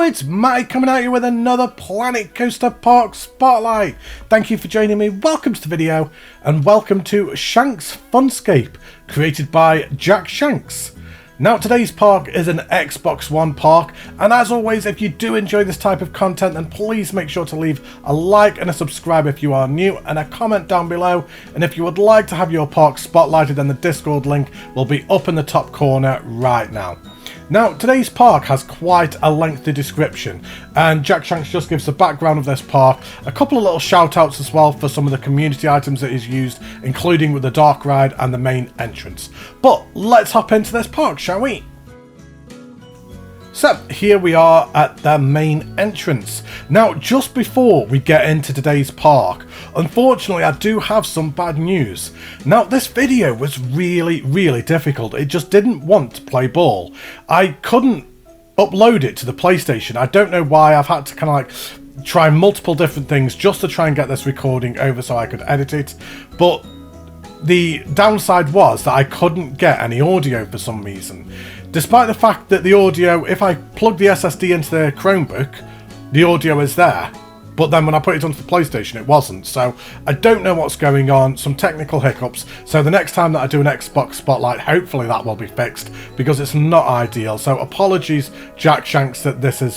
it's Matty coming at you with another Planet Coaster Park Spotlight. Thank you for joining me, welcome to the video, and welcome to Shanks Funscape, created by JackShanks. Now today's park is an Xbox One park, and as always, if you do enjoy this type of content, then please make sure to leave a like and a subscribe if you are new, and a comment down below. And if you would like to have your park spotlighted, then the Discord link will be up in the top corner right now. Now, today's park has quite a lengthy description, and JackShanks just gives the background of this park, a couple of little shout outs as well for some of the community items that is used, including with the dark ride and the main entrance. But let's hop into this park, shall we? So, here we are at the main entrance. Now, just before we get into today's park, unfortunately I do have some bad news. Now, this video was really difficult. It just didn't want to play ball. I couldn't upload it to the PlayStation. I don't know why. I've had to kind of like try multiple different things just to try and get this recording over so I could edit it. But the downside was that I couldn't get any audio for some reason. Despite the fact that the audio, if I plug the SSD into the Chromebook, the audio is there. But then when I put it onto the PlayStation, it wasn't. So I don't know what's going on, some technical hiccups. So the next time that I do an Xbox Spotlight, hopefully that will be fixed, because it's not ideal. So apologies, JackShanks, that this has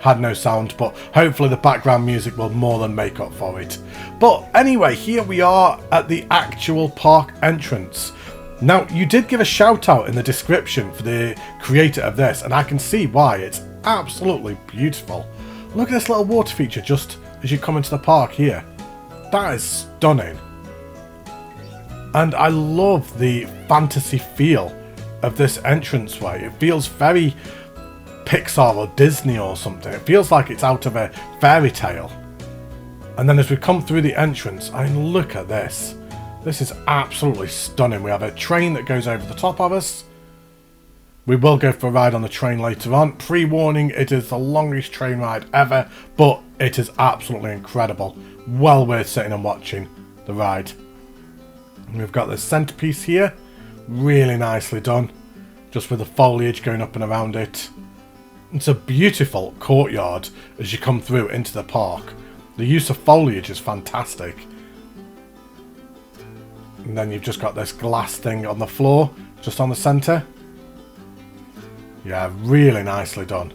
had no sound, but hopefully the background music will more than make up for it. But anyway, here we are at the actual park entrance. Now, you did give a shout out in the description for the creator of this, and I can see why. It's absolutely beautiful. Look at this little water feature just as you come into the park here. That is stunning. And I love the fantasy feel of this entranceway. It feels very Pixar or Disney or something. It feels like it's out of a fairy tale. And then as we come through the entrance, I mean, look at this. This is absolutely stunning. We have a train that goes over the top of us. We will go for a ride on the train later on. Pre-warning, it is the longest train ride ever, but it is absolutely incredible. Well worth sitting and watching the ride. And we've got the centerpiece here. Really nicely done. Just with the foliage going up and around it. It's a beautiful courtyard as you come through into the park. The use of foliage is fantastic. And then you've just got this glass thing on the floor, just on the centre. Yeah, really nicely done.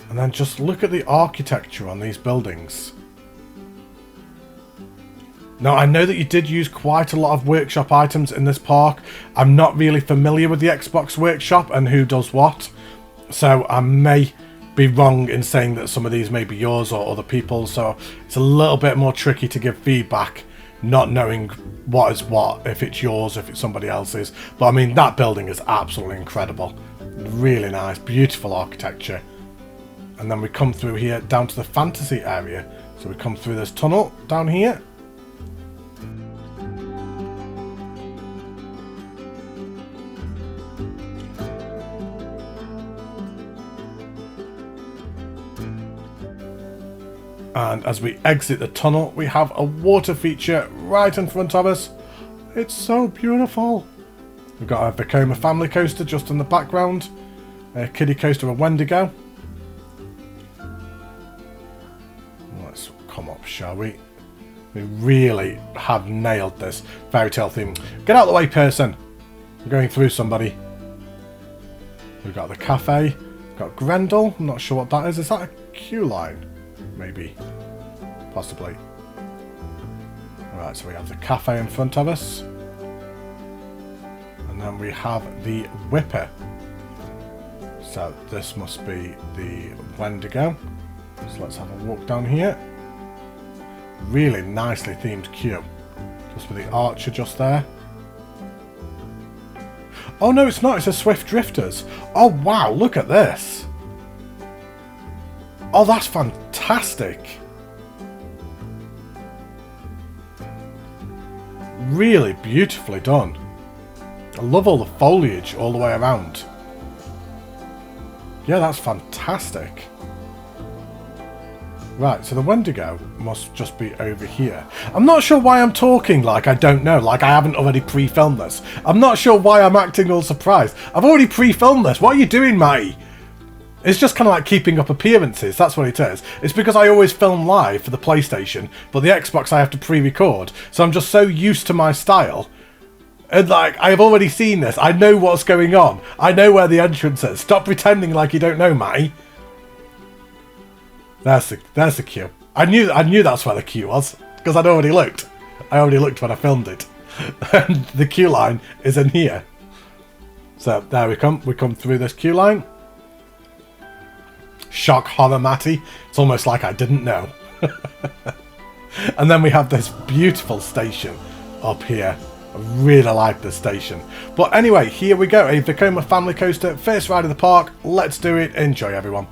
And then just look at the architecture on these buildings. Now, I know that you did use quite a lot of workshop items in this park. I'm not really familiar with the Xbox Workshop and who does what. So I may be wrong in saying that some of these may be yours or other people's. So it's a little bit more tricky to give feedback, not knowing what is what, if it's yours, if it's somebody else's. But I mean, that building is absolutely incredible. Really nice, beautiful architecture. And then we come through here down to the fantasy area. So we come through this tunnel down here. And as we exit the tunnel, we have a water feature right in front of us. It's so beautiful. We've got a Vekoma family coaster just in the background. A kiddie coaster, a Wendigo. Let's come up, shall we? We really have nailed this fairy tale theme. Get out of the way, person. I'm going through somebody. We've got the cafe. We've got Grendel. I'm not sure what that is. Is that a queue line? Maybe. Possibly. Right, so we have the cafe in front of us. And then we have the Whipper. So this must be the Wendigo. So let's have a walk down here. Really nicely themed queue. Just with the Archer just there. Oh no, it's not. It's a Swift Drifters. Oh wow, look at this. Oh, that's fantastic. Really beautifully done. I love all the foliage all the way around. Yeah, that's fantastic. Right, so the Wendigo must just be over here. I'm not sure why I'm talking like I don't know, like I haven't already pre-filmed this. I'm not sure why I'm acting all surprised. I've already pre-filmed this. What are you doing, Matty? It's just kind of like keeping up appearances, that's what it is. It's because I always film live for the PlayStation, but the Xbox I have to pre-record, so I'm just so used to my style. And like, I have already seen this, I know what's going on, I know where the entrance is. Stop pretending like you don't know, Matty. There's the queue. I knew that's where the queue was, because I'd already looked. I already looked when I filmed it. And the queue line is in here. So there we come through this queue line. Shock horror, Matty. It's almost like I didn't know. And then we have this beautiful station up here. I really like this station. But anyway, here we go. A Vekoma family coaster. First ride of the park. Let's do it. Enjoy, everyone.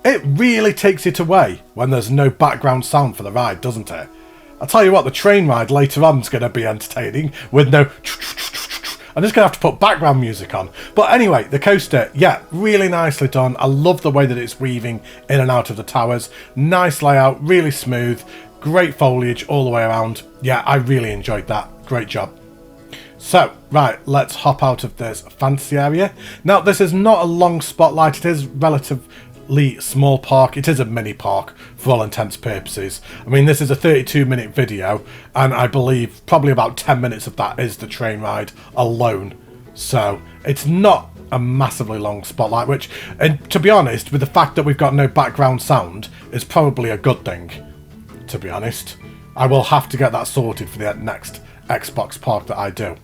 It really takes it away when there's no background sound for the ride, doesn't it? I'll tell you what, the train ride later on is going to be entertaining with no... I'm just going to have to put background music on. But anyway, the coaster, yeah, really nicely done. I love the way that it's weaving in and out of the towers. Nice layout, really smooth, great foliage all the way around. Yeah, I really enjoyed that. Great job. So, right, let's hop out of this fantasy area. Now, this is not a long spotlight. It is relatively small park. It is a mini park for all intents and purposes. I mean, this is a 32-minute video, and I believe probably about 10 minutes of that is the train ride alone. So it's not a massively long spotlight, which, and to be honest, with the fact that we've got no background sound, is probably a good thing, to be honest. I will have to get that sorted for the next Xbox park that I do.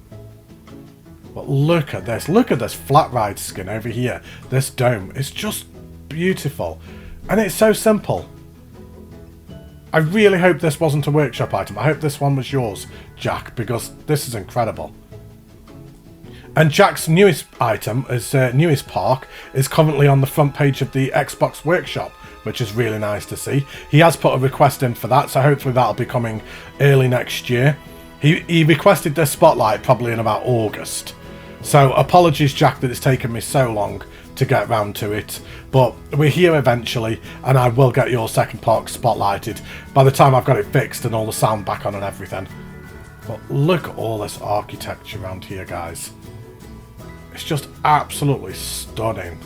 But look at this flat ride skin over here, this dome. It's just beautiful, and it's so simple. I really hope this wasn't a workshop item. I hope this one was yours, Jack, because this is incredible. And Jack's newest item, his newest park, is currently on the front page of the Xbox Workshop, which is really nice to see. He has put a request in for that, so hopefully that'll be coming early next year. He requested this spotlight probably in about August. So apologies, Jack, that it's taken me so long to get round to it, but we're here eventually, and I will get your second park spotlighted by the time I've got it fixed and all the sound back on and everything. But look at all this architecture around here, guys. It's just absolutely stunning.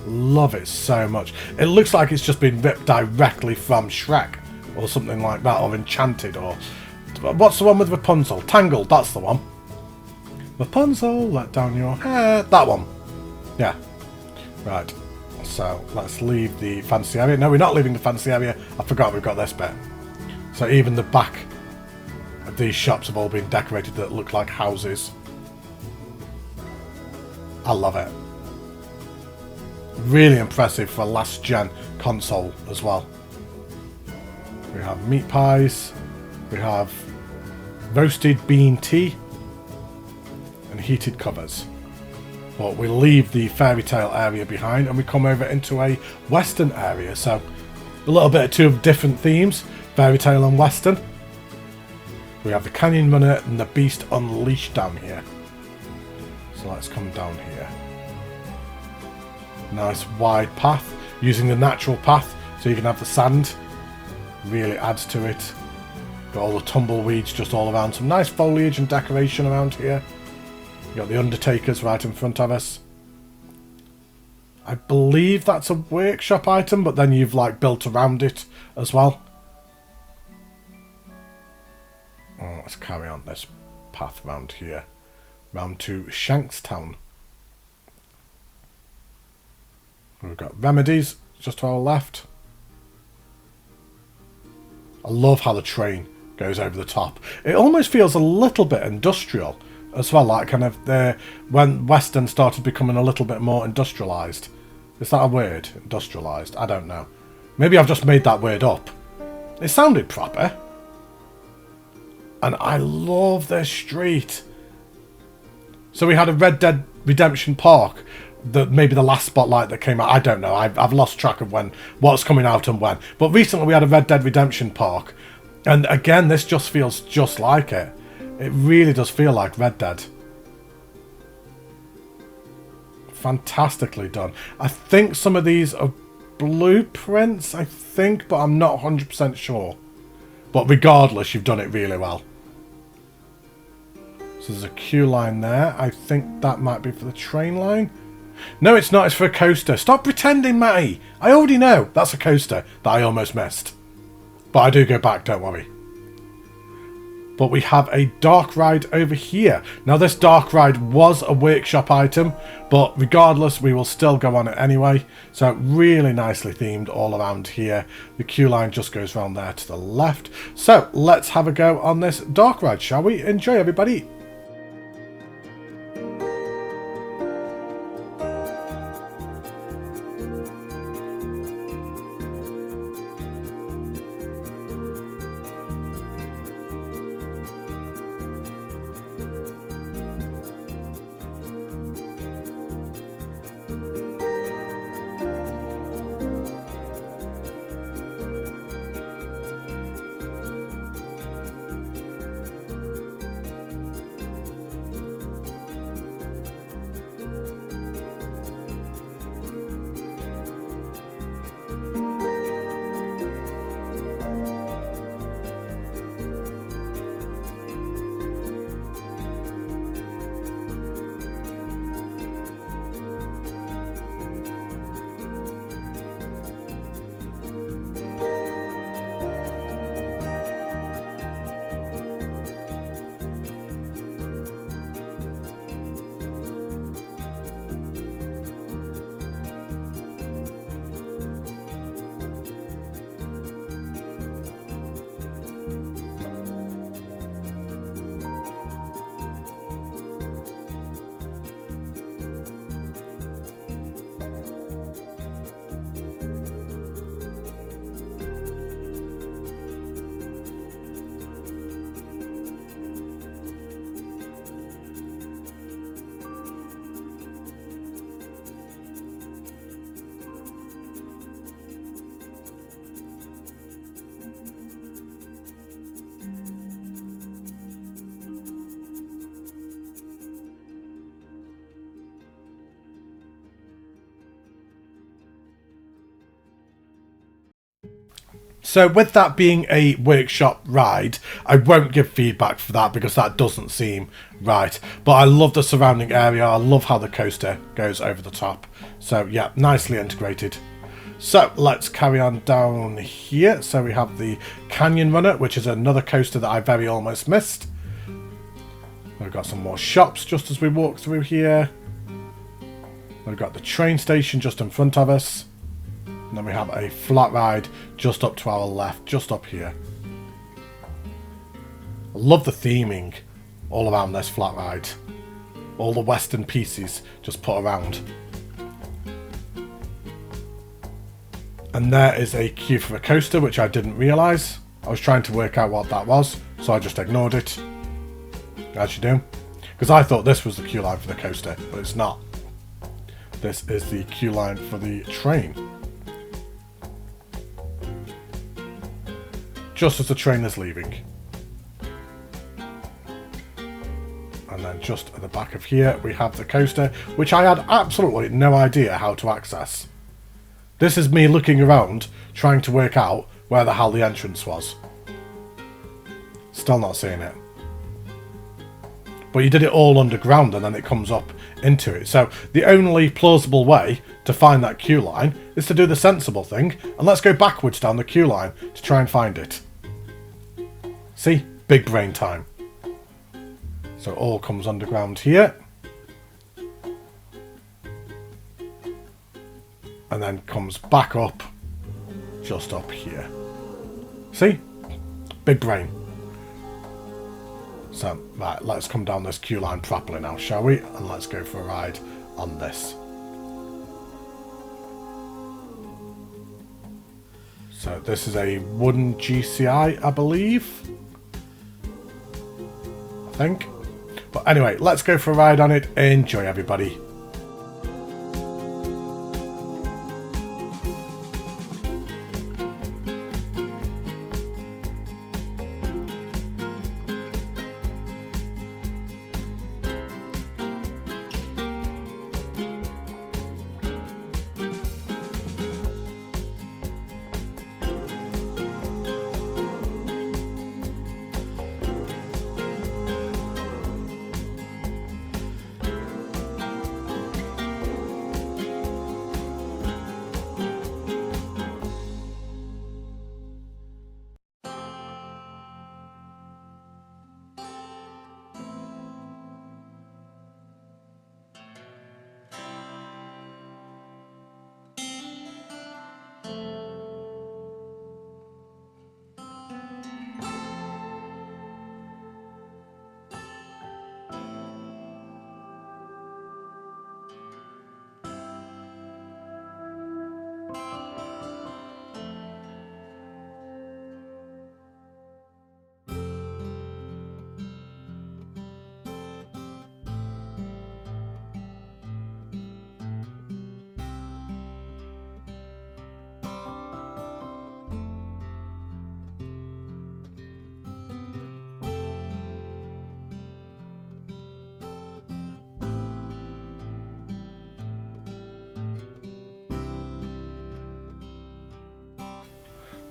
Love it so much. It looks like it's just been ripped directly from Shrek or something like that, or Enchanted, or what's the one with Rapunzel? Tangled, that's the one. Rapunzel, let down your hair. That one. Yeah. Right. So let's leave the fancy area. No, we're not leaving the fancy area. I forgot we've got this bit. So even the back of these shops have all been decorated that look like houses. I love it. Really impressive for a last gen console as well. We have meat pies. We have roasted bean tea. And heated covers. But we leave the fairy tale area behind and we come over into a western area. So a little bit of two different themes, fairy tale and western. We have the Canyon Runner and the Beast Unleashed down here. So let's come down here. Nice wide path, using the natural path so you can have the sand. Really adds to it. Got all the tumbleweeds just all around. Some nice foliage and decoration around here. You got the Undertakers right in front of us. I believe that's a workshop item, but then you've like built around it as well. Oh, let's carry on this path round here. Round to Shankstown. We've got remedies, just to our left. I love how the train goes over the top. It almost feels a little bit industrial as well, like kind of when Western started becoming a little bit more industrialised. Is that a word? Industrialised? I don't know. Maybe I've just made that word up. It sounded proper. And I love this street. So we had a Red Dead Redemption Park, maybe the last spotlight that came out. I don't know. I've lost track of what's coming out and when. But recently we had a Red Dead Redemption Park. And again, this just feels just like it. It really does feel like Red Dead. Fantastically done. I think some of these are blueprints, I think, but I'm not 100% sure. But regardless, you've done it really well. So there's a queue line there. I think that might be for the train line. No, it's not. It's for a coaster. Stop pretending, Matty. I already know that's a coaster that I almost missed. But I do go back, don't worry. But we have a dark ride over here. Now, this dark ride was a workshop item, but regardless, we will still go on it anyway. So really nicely themed all around here. The queue line just goes around there to the left. So let's have a go on this dark ride, shall we? Enjoy, everybody. So with that being a workshop ride, I won't give feedback for that because that doesn't seem right. But I love the surrounding area. I love how the coaster goes over the top. So yeah, nicely integrated. So let's carry on down here. So we have the Canyon Runner, which is another coaster that I very almost missed. We've got some more shops just as we walk through here. We've got the train station just in front of us. And then we have a flat ride just up to our left, just up here. I love the theming all around this flat ride. All the Western pieces just put around. And there is a queue for a coaster, which I didn't realise. I was trying to work out what that was, so I just ignored it. As you do. Because I thought this was the queue line for the coaster, but it's not. This is the queue line for the train. Just as the train is leaving. And then just at the back of here we have the coaster, which I had absolutely no idea how to access. This is me looking around trying to work out where the hell the entrance was. Still not seeing it. But you did it all underground and then it comes up into it. So the only plausible way to find that queue line is to do the sensible thing, and let's go backwards down the queue line to try and find it. See? Big brain time. So it all comes underground here. and then comes back up just up here. See? Big brain. So, right, let's come down this queue line properly now, shall we? And let's go for a ride on this. So this is a wooden GCI, I believe. I think. But anyway, let's go for a ride on it. Enjoy, everybody.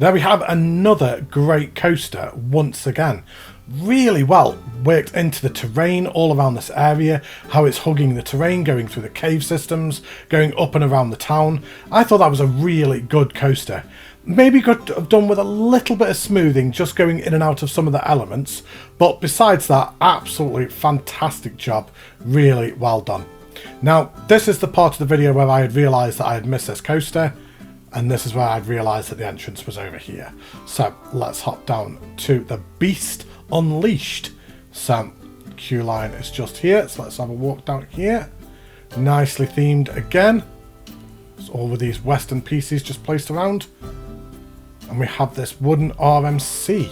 There we have another great coaster once again. Really well worked into the terrain all around this area, how it's hugging the terrain, going through the cave systems, going up and around the town. I thought that was a really good coaster. Maybe could have done with a little bit of smoothing, just going in and out of some of the elements. But besides that, absolutely fantastic job. Really well done. Now, this is the part of the video where I had realised that I had missed this coaster. And this is where I'd realised that the entrance was over here. So let's hop down to the Beast Unleashed. So queue line is just here. So let's have a walk down here. Nicely themed again. It's all with these Western pieces just placed around. And we have this wooden RMC.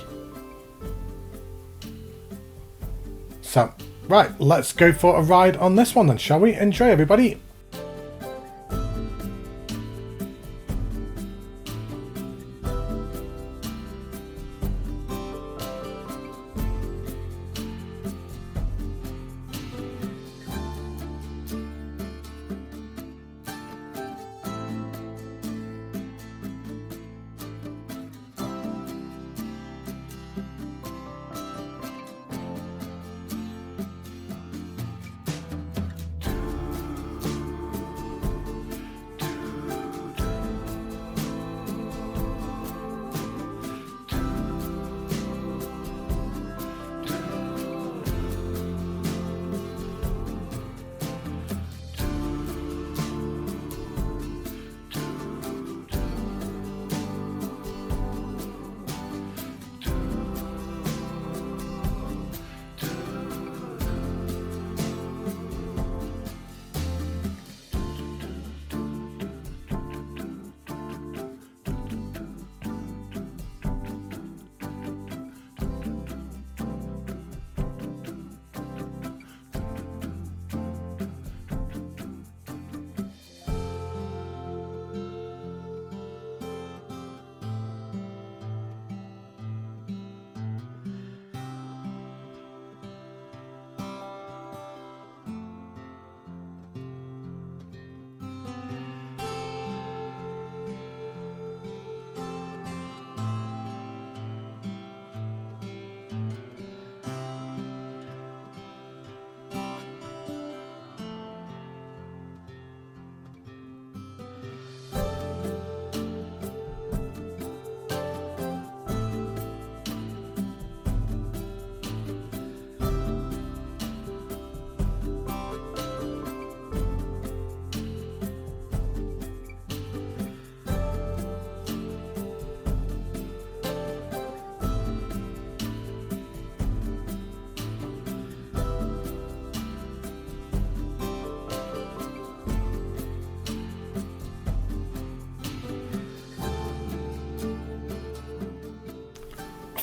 So, right, let's go for a ride on this one then, shall we? Enjoy, everybody.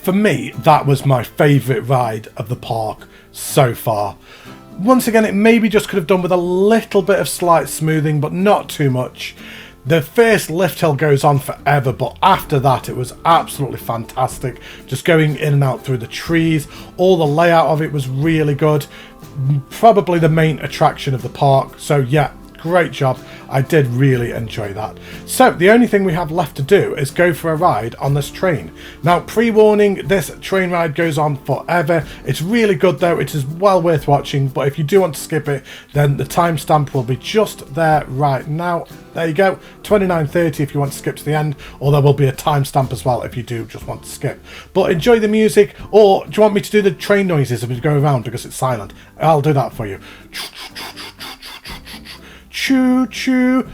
for me, that was my favourite ride of the park so far. Once again, it maybe just could have done with a little bit of slight smoothing, but not too much. The first lift hill goes on forever, but after that it was absolutely fantastic. Just going in and out through the trees. All the layout of it was really good. Probably the main attraction of the park. So yeah, great job. I did really enjoy that. So the only thing we have left to do is go for a ride on this train. Now, pre-warning, this train ride goes on forever. It's really good though. It is well worth watching, but if you do want to skip it, then the timestamp will be just there right now. There you go, 29:30 if you want to skip to the end, or there will be a timestamp as well if you do just want to skip. But enjoy the music, or do you want me to do the train noises as we go around because it's silent? I'll do that for you. Choo choo.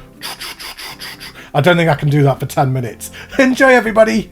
I don't think I can do that for 10 minutes. Enjoy, everybody.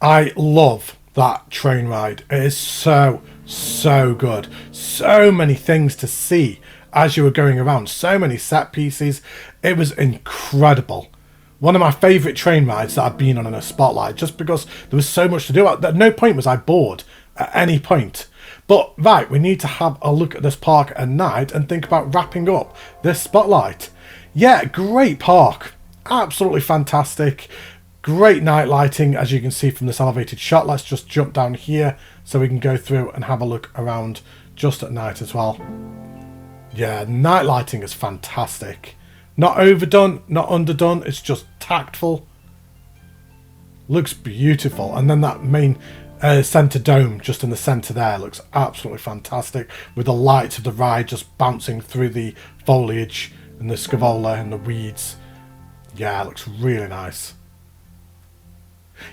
I love that train ride. It is so good. So many things to see as you were going around. So many set pieces. It was incredible. One of my favourite train rides that I've been on in a spotlight, just because there was so much to do. At no point was I bored at any point. But right, we need to have a look at this park at night and think about wrapping up this spotlight. Yeah, great park. Absolutely fantastic. Great night lighting, as you can see from this elevated shot. Let's just jump down here so we can go through and have a look around just at night as well. Yeah, night lighting is fantastic. Not overdone, not underdone. It's just tactful. Looks beautiful. And then that main centre dome just in the centre there looks absolutely fantastic, with the lights of the ride just bouncing through the foliage and the scavola and the weeds. Yeah, it looks really nice.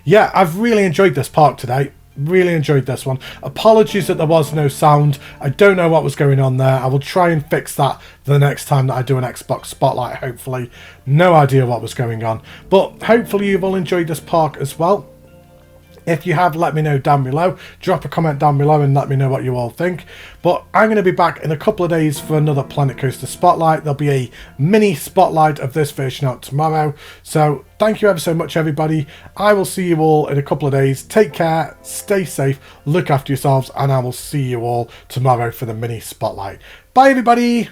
Yeah, I've really enjoyed this park today. Really enjoyed this one. Apologies that there was no sound. I don't know what was going on there. I will try and fix that for the next time that I do an Xbox Spotlight, hopefully. No idea what was going on. But hopefully you've all enjoyed this park as well. If you have, let me know down below. Drop a comment down below and let me know what you all think. But I'm going to be back in a couple of days for another Planet Coaster Spotlight. There'll be a mini spotlight of this version out tomorrow. So thank you ever so much, everybody. I will see you all in a couple of days. Take care, stay safe, look after yourselves, and I will see you all tomorrow for the mini spotlight. Bye, everybody.